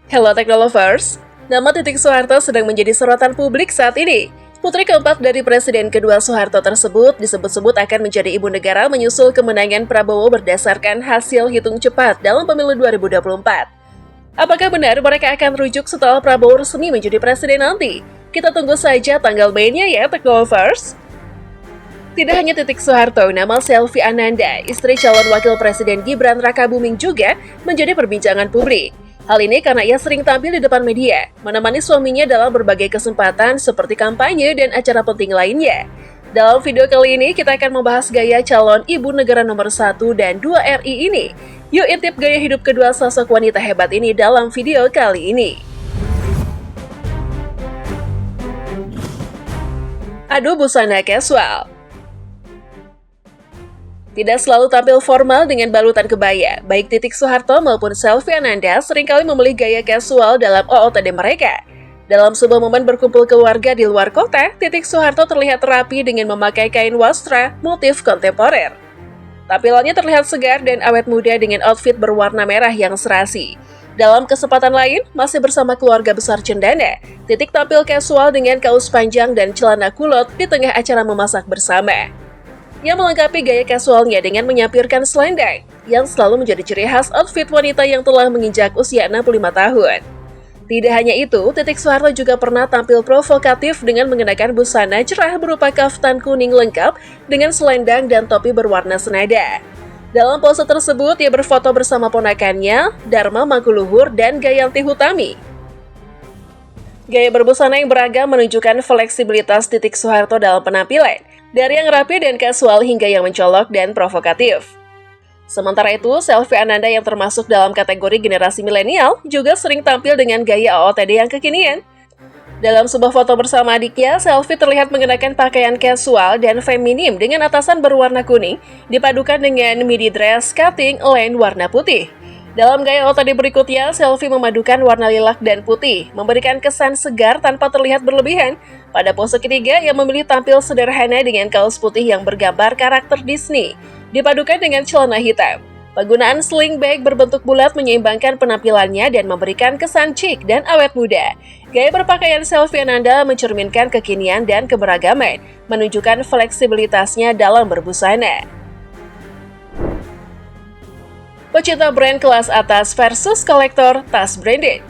Hello Technolovers, nama Titik Soeharto sedang menjadi sorotan publik saat ini. Putri keempat dari Presiden kedua Soeharto tersebut disebut-sebut akan menjadi ibu negara menyusul kemenangan Prabowo berdasarkan hasil hitung cepat dalam pemilu 2024. Apakah benar mereka akan rujuk setelah Prabowo resmi menjadi presiden nanti? Kita tunggu saja tanggal mainnya ya Technolovers. Tidak hanya Titik Soeharto, nama Selvi Ananda, istri calon wakil presiden Gibran Rakabuming juga menjadi perbincangan publik. Hal ini karena ia sering tampil di depan media, menemani suaminya dalam berbagai kesempatan seperti kampanye dan acara penting lainnya. Dalam video kali ini, kita akan membahas gaya calon ibu negara nomor 1 dan 2 RI ini. Yuk intip gaya hidup kedua sosok wanita hebat ini dalam video kali ini. Adu busana casual. Tidak selalu tampil formal dengan balutan kebaya, baik Titik Soeharto maupun Selvi Ananda seringkali memilih gaya casual dalam OOTD mereka. Dalam sebuah momen berkumpul keluarga di luar kota, Titik Soeharto terlihat rapi dengan memakai kain wastra motif kontemporer. Tampilannya terlihat segar dan awet muda dengan outfit berwarna merah yang serasi. Dalam kesempatan lain, masih bersama keluarga besar Cendana, Titik tampil casual dengan kaos panjang dan celana kulot di tengah acara memasak bersama. Yang melengkapi gaya casualnya dengan menyampirkan selendang, yang selalu menjadi ciri khas outfit wanita yang telah menginjak usia 65 tahun. Tidak hanya itu, Titik Soeharto juga pernah tampil provokatif dengan mengenakan busana cerah berupa kaftan kuning lengkap dengan selendang dan topi berwarna senada. Dalam pose tersebut, ia berfoto bersama ponakannya, Dharma Mangkuluhur dan Gayanti Hutami. Gaya berbusana yang beragam menunjukkan fleksibilitas Titik Soeharto dalam penampilan, dari yang rapi dan kasual hingga yang mencolok dan provokatif. Sementara itu, Selvi Ananda yang termasuk dalam kategori generasi milenial juga sering tampil dengan gaya OOTD yang kekinian. Dalam sebuah foto bersama adiknya, Selvi terlihat mengenakan pakaian casual dan feminim dengan atasan berwarna kuning, dipadukan dengan midi dress cutting line warna putih. Dalam gaya OOTD berikutnya, Selvi memadukan warna lilac dan putih, memberikan kesan segar tanpa terlihat berlebihan. Pada pose ketiga, ia memilih tampil sederhana dengan kaos putih yang bergambar karakter Disney, dipadukan dengan celana hitam. Penggunaan sling bag berbentuk bulat menyeimbangkan penampilannya dan memberikan kesan chic dan awet muda. Gaya berpakaian Selvi Ananda mencerminkan kekinian dan keberagaman, menunjukkan fleksibilitasnya dalam berbusana. Pecinta brand kelas atas versus kolektor tas branded.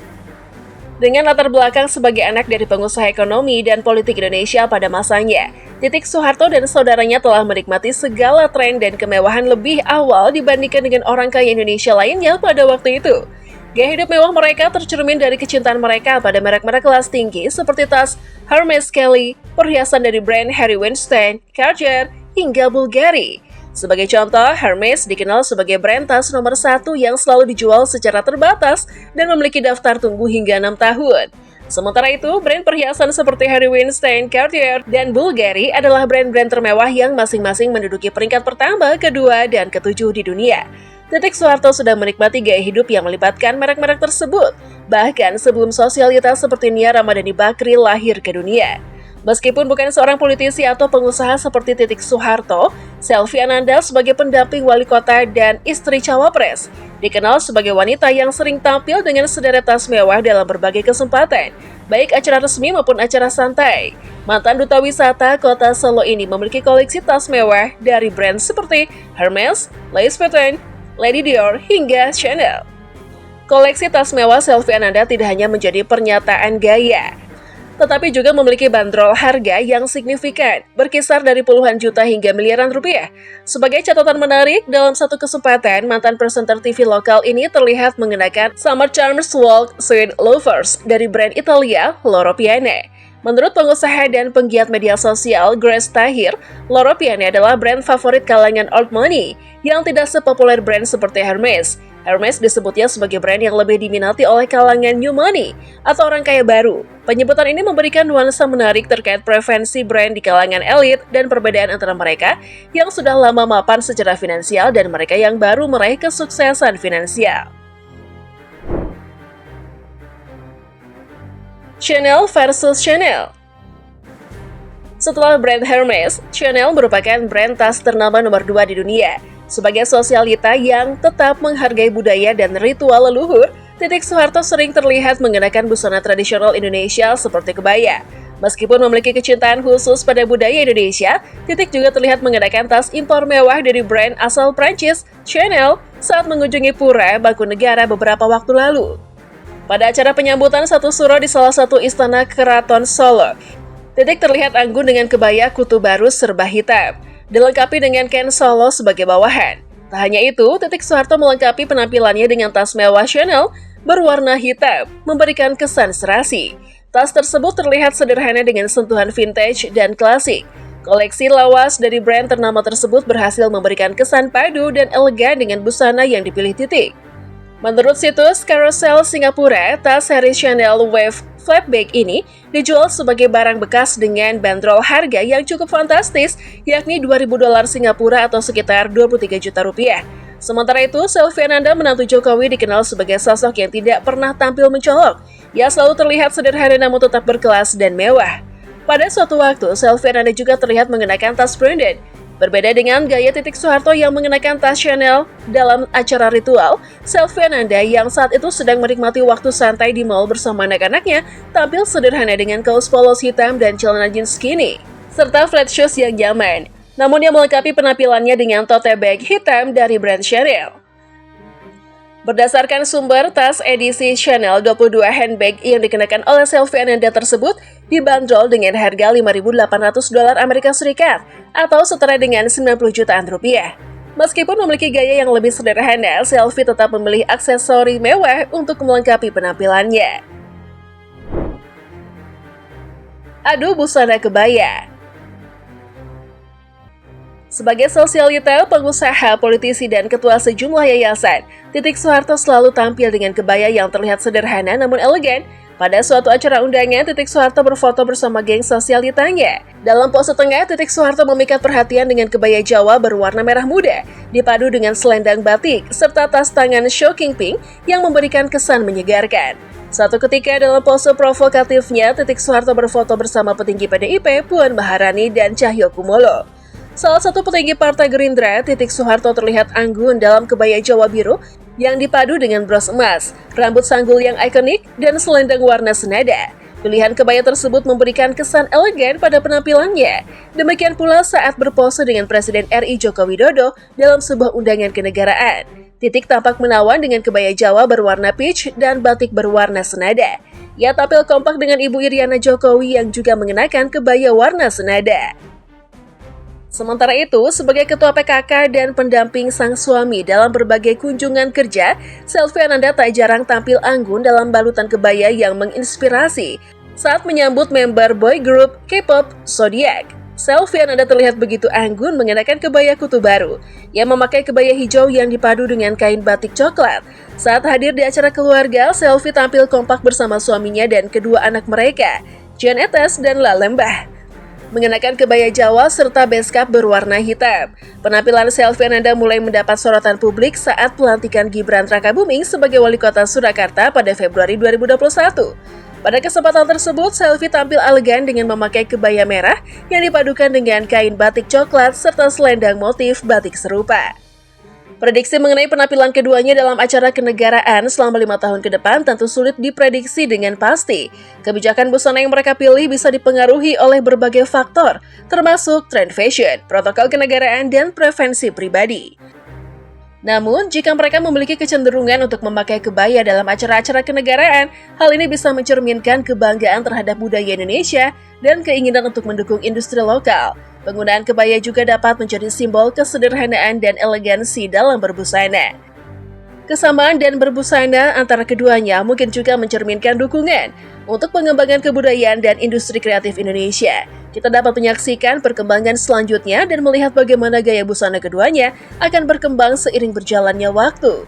Dengan latar belakang sebagai anak dari pengusaha ekonomi dan politik Indonesia pada masanya, Titik Soeharto dan saudaranya telah menikmati segala tren dan kemewahan lebih awal dibandingkan dengan orang kaya Indonesia lainnya pada waktu itu. Gaya hidup mewah mereka tercermin dari kecintaan mereka pada merek-merek kelas tinggi seperti tas Hermes Kelly, perhiasan dari brand Harry Winston, Cartier, hingga Bulgari. Sebagai contoh, Hermes dikenal sebagai brand tas nomor 1 yang selalu dijual secara terbatas dan memiliki daftar tunggu hingga 6 tahun. Sementara itu, brand perhiasan seperti Harry Winston, Cartier, dan Bulgari adalah brand-brand termewah yang masing-masing menduduki peringkat pertama, kedua, dan ketujuh di dunia. Titik Soeharto sudah menikmati gaya hidup yang melibatkan merek-merek tersebut, bahkan sebelum sosialitas seperti Nia Ramadhani Bakri lahir ke dunia. Meskipun bukan seorang politisi atau pengusaha seperti Titik Soeharto, Selvi Ananda sebagai pendamping wali kota dan istri cawapres, dikenal sebagai wanita yang sering tampil dengan sederet tas mewah dalam berbagai kesempatan, baik acara resmi maupun acara santai. Mantan duta wisata kota Solo ini memiliki koleksi tas mewah dari brand seperti Hermes, Louis Vuitton, Lady Dior, hingga Chanel. Koleksi tas mewah Selvi Ananda tidak hanya menjadi pernyataan gaya, tetapi juga memiliki bandrol harga yang signifikan, berkisar dari puluhan juta hingga miliaran rupiah. Sebagai catatan menarik, dalam satu kesempatan, mantan presenter TV lokal ini terlihat mengenakan Summer Charms Walk Suede Loafers dari brand Italia, Loro Piana. Menurut pengusaha dan penggiat media sosial Grace Tahir, Loro Piana adalah brand favorit kalangan old money yang tidak sepopuler brand seperti Hermes. Hermes disebutnya sebagai brand yang lebih diminati oleh kalangan new money atau orang kaya baru. Penyebutan ini memberikan nuansa menarik terkait preferensi brand di kalangan elit dan perbedaan antara mereka yang sudah lama mapan secara finansial dan mereka yang baru meraih kesuksesan finansial. Chanel versus Chanel. Setelah brand Hermes, Chanel merupakan brand tas ternama nomor 2 di dunia. Sebagai sosialita yang tetap menghargai budaya dan ritual leluhur, Titik Soeharto sering terlihat mengenakan busana tradisional Indonesia seperti kebaya. Meskipun memiliki kecintaan khusus pada budaya Indonesia, Titik juga terlihat mengenakan tas impor mewah dari brand asal Prancis, Chanel, saat mengunjungi Pura Mangkunegaran beberapa waktu lalu. Pada acara penyambutan satu suro di salah satu istana keraton Solo, Titik terlihat anggun dengan kebaya kutu baru serba hitam, dilengkapi dengan kain Solo sebagai bawahan. Tak hanya itu, Titik Soeharto melengkapi penampilannya dengan tas mewah Chanel berwarna hitam, memberikan kesan serasi. Tas tersebut terlihat sederhana dengan sentuhan vintage dan klasik. Koleksi lawas dari brand ternama tersebut berhasil memberikan kesan padu dan elegan dengan busana yang dipilih Titik. Menurut situs Carousel Singapura, tas seri Chanel Wave Flapback ini dijual sebagai barang bekas dengan bandrol harga yang cukup fantastis, yakni $2.000 Singapura atau sekitar 23 juta rupiah. Sementara itu, Selvi Ananda menantu Jokowi dikenal sebagai sosok yang tidak pernah tampil mencolok. Ia selalu terlihat sederhana namun tetap berkelas dan mewah. Pada suatu waktu, Selvi Ananda juga terlihat mengenakan tas branded. Berbeda dengan gaya Titik Soeharto yang mengenakan tas Chanel dalam acara ritual, Selvi Ananda yang saat itu sedang menikmati waktu santai di mall bersama anak-anaknya tampil sederhana dengan kaos polos hitam dan celana jeans skinny, serta flat shoes yang nyaman. Namun ia melengkapi penampilannya dengan tote bag hitam dari brand Chanel. Berdasarkan sumber, tas edisi Chanel 22 handbag yang dikenakan oleh Selvi Ananda tersebut dibanderol dengan harga $5.800 Amerika Serikat atau setara dengan 90 jutaan rupiah. Meskipun memiliki gaya yang lebih sederhana, Selvi tetap memilih aksesori mewah untuk melengkapi penampilannya. Adu busana kebaya. Sebagai sosialita, pengusaha, politisi, dan ketua sejumlah yayasan, Titik Soeharto selalu tampil dengan kebaya yang terlihat sederhana namun elegan. Pada suatu acara undangan, Titik Soeharto berfoto bersama geng sosialitanya. Dalam pose tengah, Titik Soeharto memikat perhatian dengan kebaya Jawa berwarna merah muda, dipadu dengan selendang batik, serta tas tangan shocking pink yang memberikan kesan menyegarkan. Suatu ketika dalam pose provokatifnya, Titik Soeharto berfoto bersama petinggi PDIP, Puan Maharani, dan Cahyokumolo. Salah satu petinggi Partai Gerindra, Titik Soeharto terlihat anggun dalam kebaya Jawa biru yang dipadu dengan bros emas, rambut sanggul yang ikonik, dan selendang warna senada. Pilihan kebaya tersebut memberikan kesan elegan pada penampilannya. Demikian pula saat berpose dengan Presiden RI Joko Widodo dalam sebuah undangan kenegaraan. Titik tampak menawan dengan kebaya Jawa berwarna peach dan batik berwarna senada. Ia tampil kompak dengan Ibu Iriana Jokowi yang juga mengenakan kebaya warna senada. Sementara itu, sebagai ketua PKK dan pendamping sang suami dalam berbagai kunjungan kerja, Selvi Ananda tak jarang tampil anggun dalam balutan kebaya yang menginspirasi saat menyambut member boy group K-pop Zodiac. Selvi Ananda terlihat begitu anggun mengenakan kebaya kutu baru. Ia memakai kebaya hijau yang dipadu dengan kain batik coklat. Saat hadir di acara keluarga, Selvi tampil kompak bersama suaminya dan kedua anak mereka, Jan Etes dan Lalembah, mengenakan kebaya Jawa serta beskap berwarna hitam. Penampilan Selvi Ananda mulai mendapat sorotan publik saat pelantikan Gibran Rakabuming sebagai wali kota Surakarta pada Februari 2021. Pada kesempatan tersebut, Selvi tampil elegan dengan memakai kebaya merah yang dipadukan dengan kain batik coklat serta selendang motif batik serupa. Prediksi mengenai penampilan keduanya dalam acara kenegaraan selama 5 tahun ke depan tentu sulit diprediksi dengan pasti. Kebijakan busana yang mereka pilih bisa dipengaruhi oleh berbagai faktor, termasuk tren fashion, protokol kenegaraan, dan preferensi pribadi. Namun, jika mereka memiliki kecenderungan untuk memakai kebaya dalam acara-acara kenegaraan, hal ini bisa mencerminkan kebanggaan terhadap budaya Indonesia dan keinginan untuk mendukung industri lokal. Penggunaan kebaya juga dapat menjadi simbol kesederhanaan dan elegansi dalam berbusana. Kesamaan dan berbusana antara keduanya mungkin juga mencerminkan dukungan untuk pengembangan kebudayaan dan industri kreatif Indonesia. Kita dapat menyaksikan perkembangan selanjutnya dan melihat bagaimana gaya busana keduanya akan berkembang seiring berjalannya waktu.